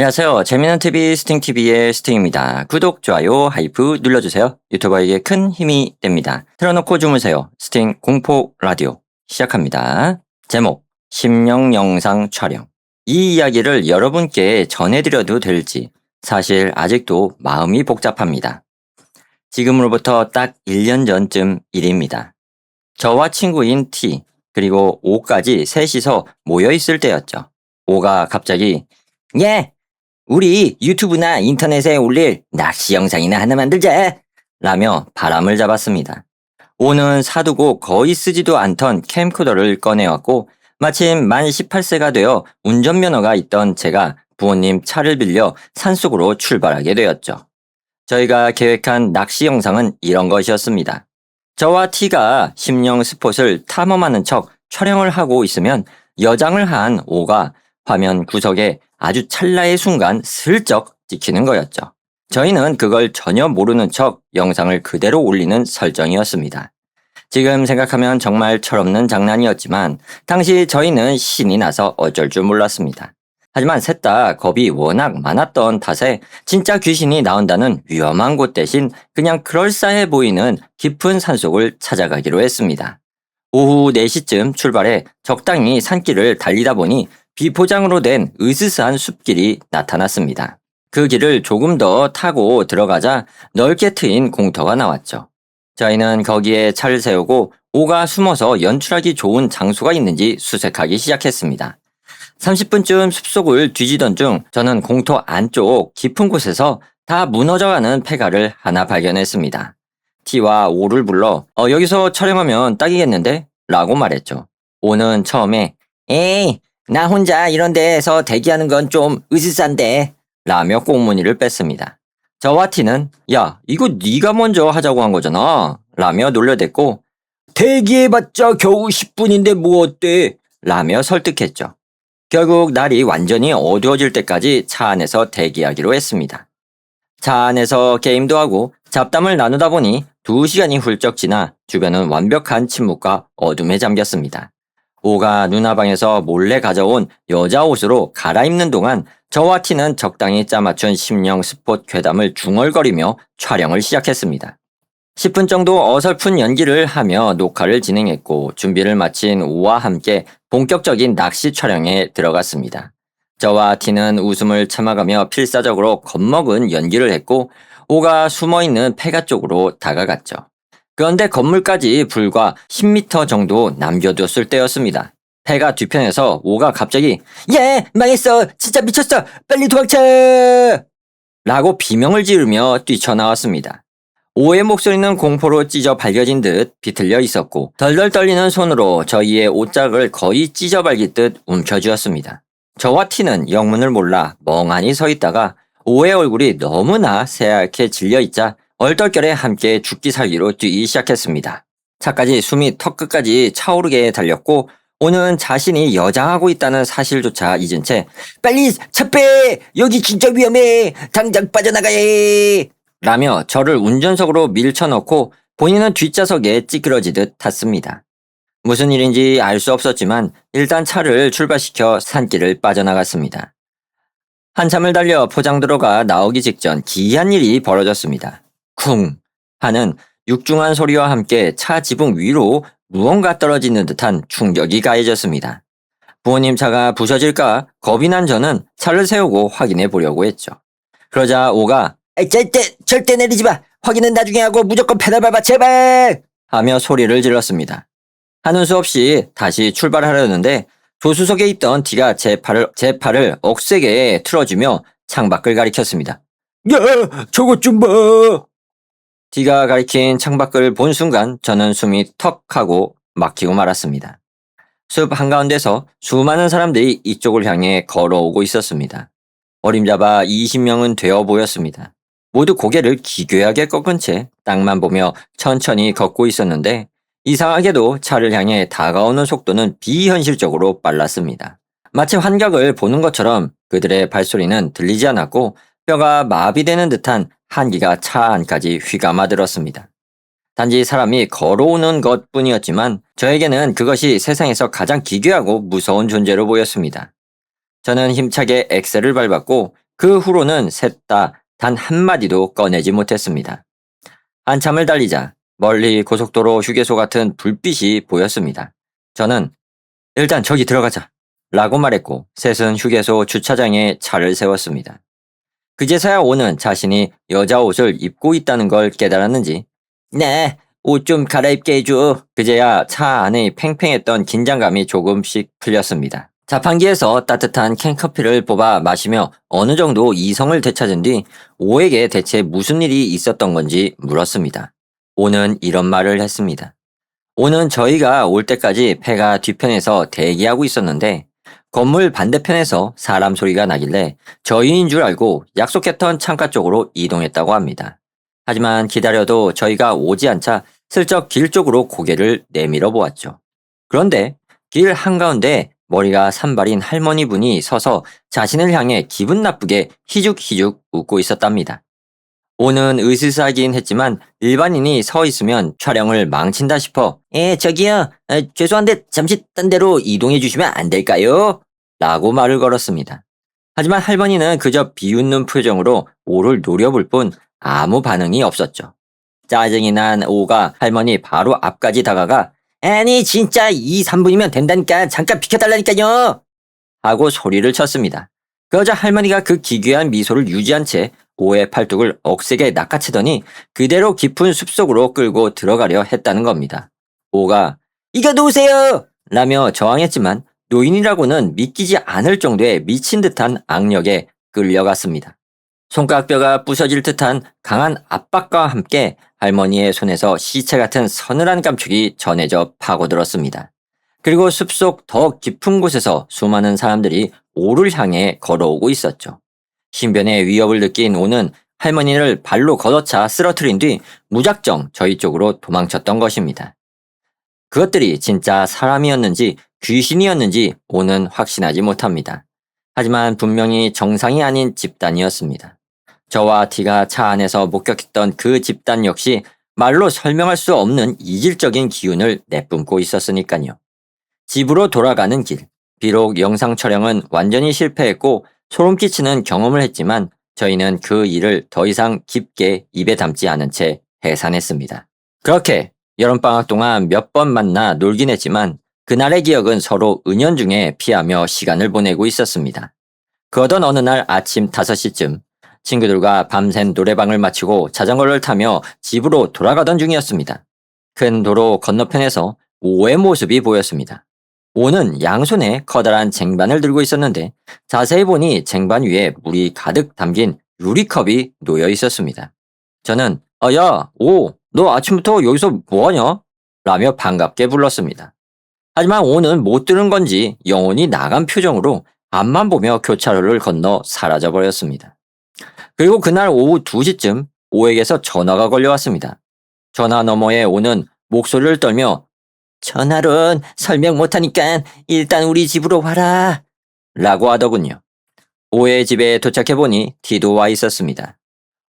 안녕하세요. 재미있는 TV 스팅TV의 스팅입니다. 구독, 좋아요, 하이프 눌러주세요. 유튜버에게 큰 힘이 됩니다. 틀어놓고 주무세요. 스팅 공포 라디오 시작합니다. 제목, 심령 영상 촬영. 이 이야기를 여러분께 전해드려도 될지 사실 아직도 마음이 복잡합니다. 지금으로부터 딱 1년 전쯤 일입니다. 저와 친구인 T 그리고 O까지 셋이서 모여있을 때였죠. O가 갑자기 예! 우리 유튜브나 인터넷에 올릴 낚시 영상이나 하나 만들자! 라며 바람을 잡았습니다. 오는 사두고 거의 쓰지도 않던 캠코더를 꺼내왔고 마침 만 18세가 되어 운전면허가 있던 제가 부모님 차를 빌려 산속으로 출발하게 되었죠. 저희가 계획한 낚시 영상은 이런 것이었습니다. 저와 T가 심령 스폿을 탐험하는 척 촬영을 하고 있으면 여장을 한 O가 화면 구석에 아주 찰나의 순간 슬쩍 찍히는 거였죠. 저희는 그걸 전혀 모르는 척 영상을 그대로 올리는 설정이었습니다. 지금 생각하면 정말 철없는 장난이었지만 당시 저희는 신이 나서 어쩔 줄 몰랐습니다. 하지만 셋 다 겁이 워낙 많았던 탓에 진짜 귀신이 나온다는 위험한 곳 대신 그냥 그럴싸해 보이는 깊은 산속을 찾아가기로 했습니다. 오후 4시쯤 출발해 적당히 산길을 달리다 보니 비포장으로 된 으스스한 숲길이 나타났습니다. 그 길을 조금 더 타고 들어가자 넓게 트인 공터가 나왔죠. 저희는 거기에 차를 세우고 O가 숨어서 연출하기 좋은 장소가 있는지 수색하기 시작했습니다. 30분쯤 숲속을 뒤지던 중 저는 공터 안쪽 깊은 곳에서 다 무너져가는 폐가를 하나 발견했습니다. T와 O를 불러 여기서 촬영하면 딱이겠는데? 라고 말했죠. O는 처음에 에이 나 혼자 이런 데에서 대기하는 건 좀 으스스한데 라며 꽁무니를 뺐습니다. 저와 T는 야 이거 네가 먼저 하자고 한 거잖아 라며 놀려댔고 대기해봤자 겨우 10분인데 뭐 어때 라며 설득했죠. 결국 날이 완전히 어두워질 때까지 차 안에서 대기하기로 했습니다. 차 안에서 게임도 하고 잡담을 나누다 보니 2시간이 훌쩍 지나 주변은 완벽한 침묵과 어둠에 잠겼습니다. O가 누나방에서 몰래 가져온 여자 옷으로 갈아입는 동안 저와 T는 적당히 짜맞춘 심령 스폿 괴담을 중얼거리며 촬영을 시작했습니다. 10분 정도 어설픈 연기를 하며 녹화를 진행했고 준비를 마친 O와 함께 본격적인 낚시 촬영에 들어갔습니다. 저와 T는 웃음을 참아가며 필사적으로 겁먹은 연기를 했고 O가 숨어있는 폐가 쪽으로 다가갔죠. 그런데 건물까지 불과 10m 정도 남겨뒀을 때였습니다. 폐가 뒤편에서 O가 갑자기 예! 망했어! 진짜 미쳤어! 빨리 도망쳐! 라고 비명을 지르며 뛰쳐나왔습니다. O의 목소리는 공포로 찢어 발겨진 듯 비틀려 있었고 덜덜 떨리는 손으로 저희의 옷장을 거의 찢어 발기듯 움켜쥐었습니다. 저와 T는 영문을 몰라 멍하니 서 있다가 O의 얼굴이 너무나 새하얗게 질려있자 얼떨결에 함께 죽기 살기로 뛰기 시작했습니다. 차까지 숨이 턱끝까지 차오르게 달렸고 O는 자신이 여장하고 있다는 사실조차 잊은 채 빨리 차 빼! 여기 진짜 위험해! 당장 빠져나가야 해! 라며 저를 운전석으로 밀쳐넣고 본인은 뒷좌석에 찌그러지듯 탔습니다. 무슨 일인지 알 수 없었지만 일단 차를 출발시켜 산길을 빠져나갔습니다. 한참을 달려 포장 들어가 나오기 직전 기이한 일이 벌어졌습니다. 쿵 하는 육중한 소리와 함께 차 지붕 위로 무언가 떨어지는 듯한 충격이 가해졌습니다. 부모님 차가 부서질까 겁이 난 저는 차를 세우고 확인해 보려고 했죠. 그러자 O가 절대 내리지 마! 확인은 나중에 하고 무조건 페달 밟아 제발! 하며 소리를 질렀습니다. 하는 수 없이 다시 출발하려는데 조수석에 있던 T가 제 팔을 억세게 틀어주며 창밖을 가리켰습니다. 야! 저것 좀 봐! T가 가리킨 창밖을 본 순간 저는 숨이 턱 하고 막히고 말았습니다. 숲 한가운데서 수많은 사람들이 이쪽을 향해 걸어오고 있었습니다. 어림잡아 20명은 되어 보였습니다. 모두 고개를 기괴하게 꺾은 채 땅만 보며 천천히 걷고 있었는데 이상하게도 차를 향해 다가오는 속도는 비현실적으로 빨랐습니다. 마치 환각을 보는 것처럼 그들의 발소리는 들리지 않았고 뼈가 마비되는 듯한 한기가 차 안까지 휘감아 들었습니다. 단지 사람이 걸어오는 것뿐이었지만 저에게는 그것이 세상에서 가장 기괴하고 무서운 존재로 보였습니다. 저는 힘차게 엑셀을 밟았고 그 후로는 셋 다 단 한마디도 꺼내지 못했습니다. 한참을 달리자 멀리 고속도로 휴게소 같은 불빛이 보였습니다. 저는 일단 저기 들어가자 라고 말했고 셋은 휴게소 주차장에 차를 세웠습니다. 그제서야 오는 자신이 여자 옷을 입고 있다는 걸 깨달았는지 네, 옷 좀 갈아입게 해줘. 그제야 차 안의 팽팽했던 긴장감이 조금씩 풀렸습니다. 자판기에서 따뜻한 캔커피를 뽑아 마시며 어느 정도 이성을 되찾은 뒤 오에게 대체 무슨 일이 있었던 건지 물었습니다. 오는 이런 말을 했습니다. 오는 저희가 올 때까지 폐가 뒤편에서 대기하고 있었는데 건물 반대편에서 사람 소리가 나길래 저희인 줄 알고 약속했던 창가 쪽으로 이동했다고 합니다. 하지만 기다려도 저희가 오지 않자 슬쩍 길 쪽으로 고개를 내밀어 보았죠. 그런데 길 한가운데 머리가 산발인 할머니 분이 서서 자신을 향해 기분 나쁘게 희죽희죽 웃고 있었답니다. 오는 으스스하긴 했지만 일반인이 서 있으면 촬영을 망친다 싶어 저기요 죄송한데 잠시 딴 데로 이동해 주시면 안 될까요? 라고 말을 걸었습니다. 하지만 할머니는 그저 비웃는 표정으로 오를 노려볼 뿐 아무 반응이 없었죠. 짜증이 난 오가 할머니 바로 앞까지 다가가 아니 진짜 2, 3분이면 된다니까 잠깐 비켜달라니까요 하고 소리를 쳤습니다. 그러자 할머니가 그 기괴한 미소를 유지한 채 오의 팔뚝을 억세게 낚아채더니 그대로 깊은 숲속으로 끌고 들어가려 했다는 겁니다. 오가 이거 놓으세요! 라며 저항했지만 노인이라고는 믿기지 않을 정도의 미친 듯한 악력에 끌려갔습니다. 손가락뼈가 부서질 듯한 강한 압박과 함께 할머니의 손에서 시체 같은 서늘한 감촉이 전해져 파고들었습니다. 그리고 숲속 더 깊은 곳에서 수많은 사람들이 오를 향해 걸어오고 있었죠. 신변의 위협을 느낀 오는 할머니를 발로 걷어차 쓰러뜨린 뒤 무작정 저희 쪽으로 도망쳤던 것입니다. 그것들이 진짜 사람이었는지 귀신이었는지 오는 확신하지 못합니다. 하지만 분명히 정상이 아닌 집단이었습니다. 저와 티가 차 안에서 목격했던 그 집단 역시 말로 설명할 수 없는 이질적인 기운을 내뿜고 있었으니까요. 집으로 돌아가는 길. 비록 영상 촬영은 완전히 실패했고 소름 끼치는 경험을 했지만 저희는 그 일을 더 이상 깊게 입에 담지 않은 채 해산했습니다. 그렇게 여름방학 동안 몇 번 만나 놀긴 했지만 그날의 기억은 서로 은연중에 피하며 시간을 보내고 있었습니다. 그러던 어느 날 아침 5시쯤 친구들과 밤샘 노래방을 마치고 자전거를 타며 집으로 돌아가던 중이었습니다. 큰 도로 건너편에서 오의 모습이 보였습니다. 오는 양손에 커다란 쟁반을 들고 있었는데 자세히 보니 쟁반 위에 물이 가득 담긴 유리컵이 놓여 있었습니다. 저는 야, 오, 너 아침부터 여기서 뭐하냐? 라며 반갑게 불렀습니다. 하지만 오는 못 들은 건지 영혼이 나간 표정으로 앞만 보며 교차로를 건너 사라져버렸습니다. 그리고 그날 오후 2시쯤 오에게서 전화가 걸려왔습니다. 전화 너머에 오는 목소리를 떨며 전화론 설명 못하니까 일단 우리 집으로 와라 라고 하더군요. 오의 집에 도착해보니 티도 와 있었습니다.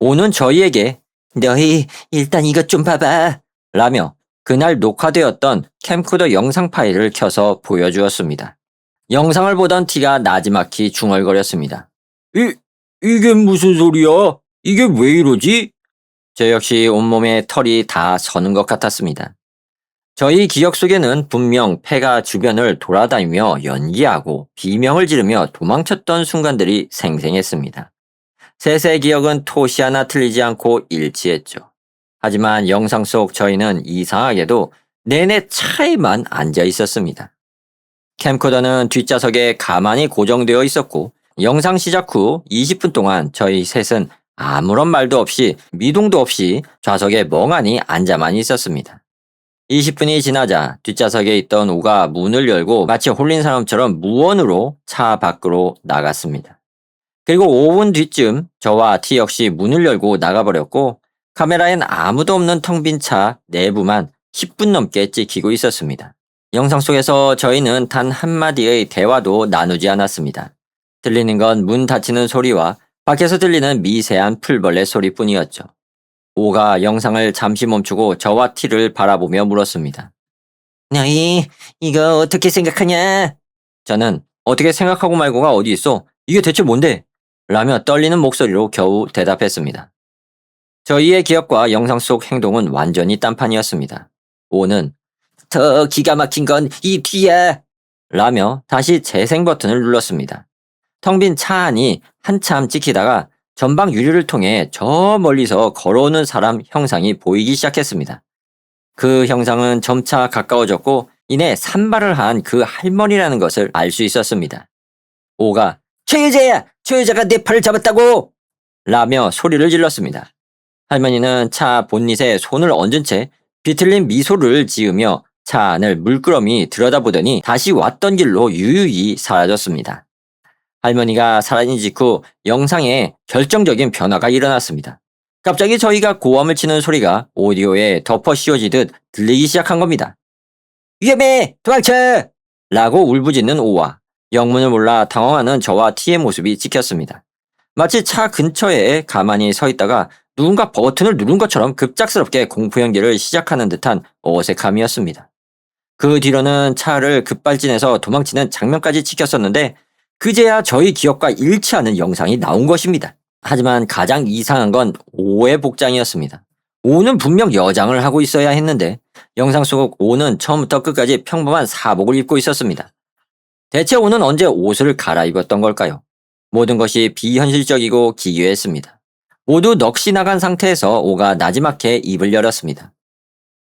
오는 저희에게 너희 일단 이것 좀 봐봐 라며 그날 녹화되었던 캠코더 영상 파일을 켜서 보여주었습니다. 영상을 보던 티가 나지막히 중얼거렸습니다. 이게 무슨 소리야? 이게 왜 이러지? 저 역시 온몸에 털이 다 서는 것 같았습니다. 저희 기억 속에는 분명 폐가 주변을 돌아다니며 연기하고 비명을 지르며 도망쳤던 순간들이 생생했습니다. 셋의 기억은 토시 하나 틀리지 않고 일치했죠. 하지만 영상 속 저희는 이상하게도 내내 차에만 앉아 있었습니다. 캠코더는 뒷좌석에 가만히 고정되어 있었고 영상 시작 후 20분 동안 저희 셋은 아무런 말도 없이 미동도 없이 좌석에 멍하니 앉아만 있었습니다. 20분이 지나자 뒷좌석에 있던 오가 문을 열고 마치 홀린 사람처럼 무언으로 차 밖으로 나갔습니다. 그리고 5분 뒤쯤 저와 티 역시 문을 열고 나가버렸고 카메라엔 아무도 없는 텅 빈 차 내부만 10분 넘게 찍히고 있었습니다. 영상 속에서 저희는 단 한마디의 대화도 나누지 않았습니다. 들리는 건 문 닫히는 소리와 밖에서 들리는 미세한 풀벌레 소리뿐이었죠. 오가 영상을 잠시 멈추고 저와 티를 바라보며 물었습니다. 너희 이거 어떻게 생각하냐? 저는 어떻게 생각하고 말고가 어디 있어? 이게 대체 뭔데? 라며 떨리는 목소리로 겨우 대답했습니다. 저희의 기억과 영상 속 행동은 완전히 딴판이었습니다. 오는 더 기가 막힌 건 이 뒤야! 라며 다시 재생 버튼을 눌렀습니다. 텅 빈 차 안이 한참 찍히다가 전방 유리를 통해 저 멀리서 걸어오는 사람 형상이 보이기 시작했습니다. 그 형상은 점차 가까워졌고 이내 산발을 한 그 할머니라는 것을 알 수 있었습니다. 오가 저 여자야! 저 여자가 내 팔을 잡았다고! 라며 소리를 질렀습니다. 할머니는 차 본닛에 손을 얹은 채 비틀린 미소를 지으며 차 안을 물끄러미 들여다보더니 다시 왔던 길로 유유히 사라졌습니다. 할머니가 사라진 직후 영상에 결정적인 변화가 일어났습니다. 갑자기 저희가 고함을 치는 소리가 오디오에 덮어 씌워지듯 들리기 시작한 겁니다. 위험해! 도망쳐! 라고 울부짖는 오와 영문을 몰라 당황하는 저와 T의 모습이 찍혔습니다. 마치 차 근처에 가만히 서 있다가 누군가 버튼을 누른 것처럼 급작스럽게 공포 연기를 시작하는 듯한 어색함이었습니다. 그 뒤로는 차를 급발진해서 도망치는 장면까지 찍혔었는데 그제야 저희 기억과 일치하는 영상이 나온 것입니다. 하지만 가장 이상한 건 오의 복장이었습니다. 오는 분명 여장을 하고 있어야 했는데 영상 속 오는 처음부터 끝까지 평범한 사복을 입고 있었습니다. 대체 오는 언제 옷을 갈아입었던 걸까요? 모든 것이 비현실적이고 기괴했습니다. 모두 넋이 나간 상태에서 오가 나지막히 입을 열었습니다.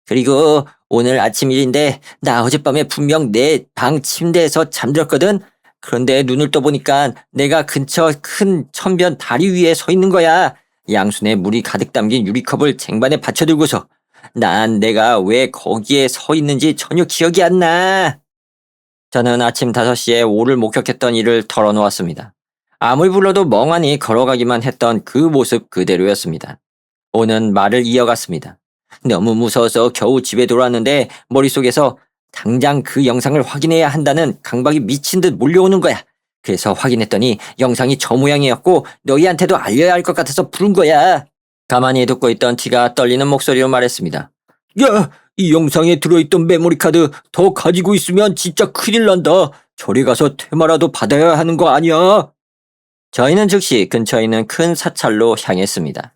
그리고 오늘 아침 일인데 나 어젯밤에 분명 내 방 침대에서 잠들었거든? 그런데 눈을 떠보니까 내가 근처 큰 천변 다리 위에 서 있는 거야. 양손에 물이 가득 담긴 유리컵을 쟁반에 받쳐들고서 난 내가 왜 거기에 서 있는지 전혀 기억이 안 나. 저는 아침 5시에 오를 목격했던 일을 털어놓았습니다. 아무리 불러도 멍하니 걸어가기만 했던 그 모습 그대로였습니다. 오는 말을 이어갔습니다. 너무 무서워서 겨우 집에 돌아왔는데 머릿속에서 당장 그 영상을 확인해야 한다는 강박이 미친 듯 몰려오는 거야. 그래서 확인했더니 영상이 저 모양이었고 너희한테도 알려야 할 것 같아서 부른 거야. 가만히 듣고 있던 T가 떨리는 목소리로 말했습니다. 야, 이 영상에 들어있던 메모리 카드 더 가지고 있으면 진짜 큰일 난다. 저리 가서 퇴마라도 받아야 하는 거 아니야? 저희는 즉시 근처에 있는 큰 사찰로 향했습니다.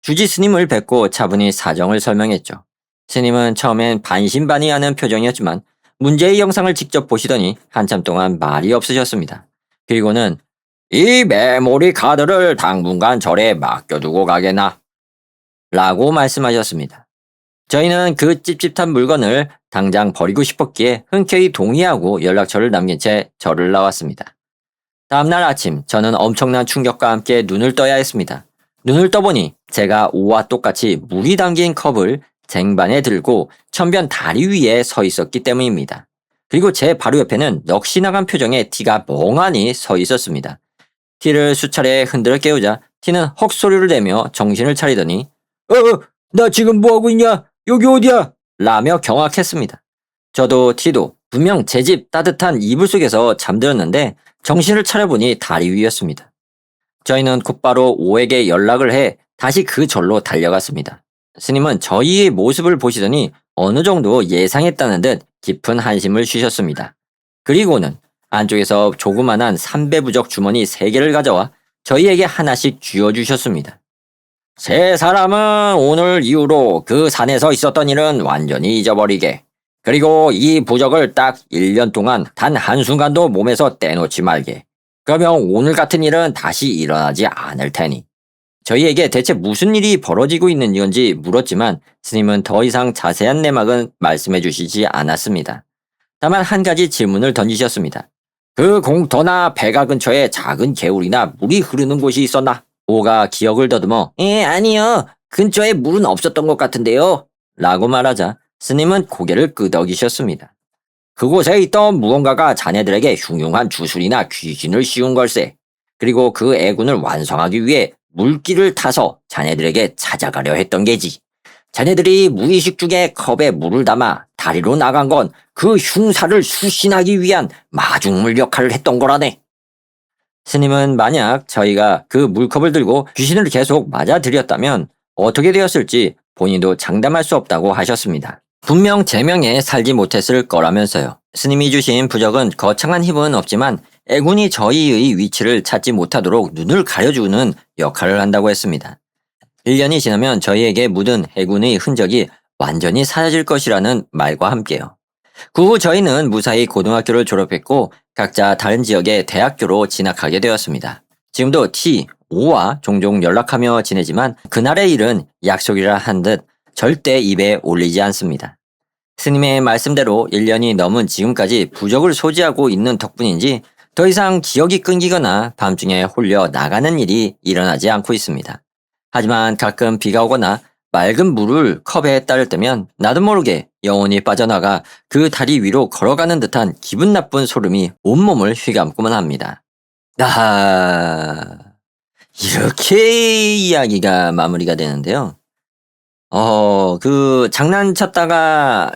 주지 스님을 뵙고 차분히 사정을 설명했죠. 스님은 처음엔 반신반의하는 표정이었지만 문제의 영상을 직접 보시더니 한참 동안 말이 없으셨습니다. 그리고는 이 메모리 카드를 당분간 절에 맡겨두고 가게나 라고 말씀하셨습니다. 저희는 그 찝찝한 물건을 당장 버리고 싶었기에 흔쾌히 동의하고 연락처를 남긴 채 절을 나왔습니다. 다음날 아침 저는 엄청난 충격과 함께 눈을 떠야 했습니다. 눈을 떠보니 제가 오와 똑같이 물이 담긴 컵을 쟁반에 들고 천변 다리 위에 서 있었기 때문입니다. 그리고 제 바로 옆에는 넋이 나간 표정의 T가 멍하니 서 있었습니다. T를 수차례 흔들어 깨우자 T는 헉소리를 내며 정신을 차리더니 나 지금 뭐하고 있냐? 여기 어디야? 라며 경악했습니다. 저도 T도 분명 제 집 따뜻한 이불 속에서 잠들었는데 정신을 차려보니 다리 위였습니다. 저희는 곧바로 오에게 연락을 해 다시 그 절로 달려갔습니다. 스님은 저희의 모습을 보시더니 어느 정도 예상했다는 듯 깊은 한심을 쉬셨습니다. 그리고는 안쪽에서 조그만한 삼배부적 주머니 3개를 가져와 저희에게 하나씩 쥐어주셨습니다. 세 사람은 오늘 이후로 그 산에서 있었던 일은 완전히 잊어버리게. 그리고 이 부적을 딱 1년 동안 단 한순간도 몸에서 떼놓지 말게. 그러면 오늘 같은 일은 다시 일어나지 않을 테니. 저희에게 대체 무슨 일이 벌어지고 있는 건지 물었지만 스님은 더 이상 자세한 내막은 말씀해 주시지 않았습니다. 다만 한 가지 질문을 던지셨습니다. 그 공터나 배가 근처에 작은 개울이나 물이 흐르는 곳이 있었나? 오가 기억을 더듬어 아니요. 근처에 물은 없었던 것 같은데요. 라고 말하자 스님은 고개를 끄덕이셨습니다. 그곳에 있던 무언가가 자네들에게 흉흉한 주술이나 귀신을 씌운 걸세. 그리고 그 애군을 완성하기 위해 물길을 타서 자네들에게 찾아가려 했던 게지. 자네들이 무의식 중에 컵에 물을 담아 다리로 나간 건 그 흉사를 수신하기 위한 마중물 역할을 했던 거라네. 스님은 만약 저희가 그 물컵을 들고 귀신을 계속 맞아들였다면 어떻게 되었을지 본인도 장담할 수 없다고 하셨습니다. 분명 제 명에 살지 못했을 거라면서요. 스님이 주신 부적은 거창한 힘은 없지만 애군이 저희의 위치를 찾지 못하도록 눈을 가려주는 역할을 한다고 했습니다. 1년이 지나면 저희에게 묻은 해군의 흔적이 완전히 사라질 것이라는 말과 함께요. 그 후 저희는 무사히 고등학교를 졸업했고 각자 다른 지역의 대학교로 진학하게 되었습니다. 지금도 T5와 종종 연락하며 지내지만 그날의 일은 약속이라 한 듯 절대 입에 올리지 않습니다. 스님의 말씀대로 1년이 넘은 지금까지 부적을 소지하고 있는 덕분인지 더 이상 기억이 끊기거나 밤중에 홀려 나가는 일이 일어나지 않고 있습니다. 하지만 가끔 비가 오거나 맑은 물을 컵에 따를 때면 나도 모르게 영혼이 빠져나가 그 다리 위로 걸어가는 듯한 기분 나쁜 소름이 온몸을 휘감고만 합니다. 아하, 이렇게 이야기가 마무리가 되는데요. 장난쳤다가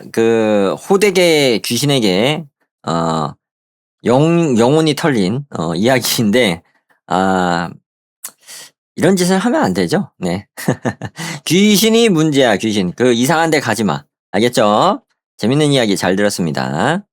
호되게 귀신에게, 영혼이 털린, 이야기인데, 아, 이런 짓을 하면 안 되죠. 네. 귀신이 문제야, 귀신. 이상한 데 가지 마. 알겠죠? 재밌는 이야기 잘 들었습니다.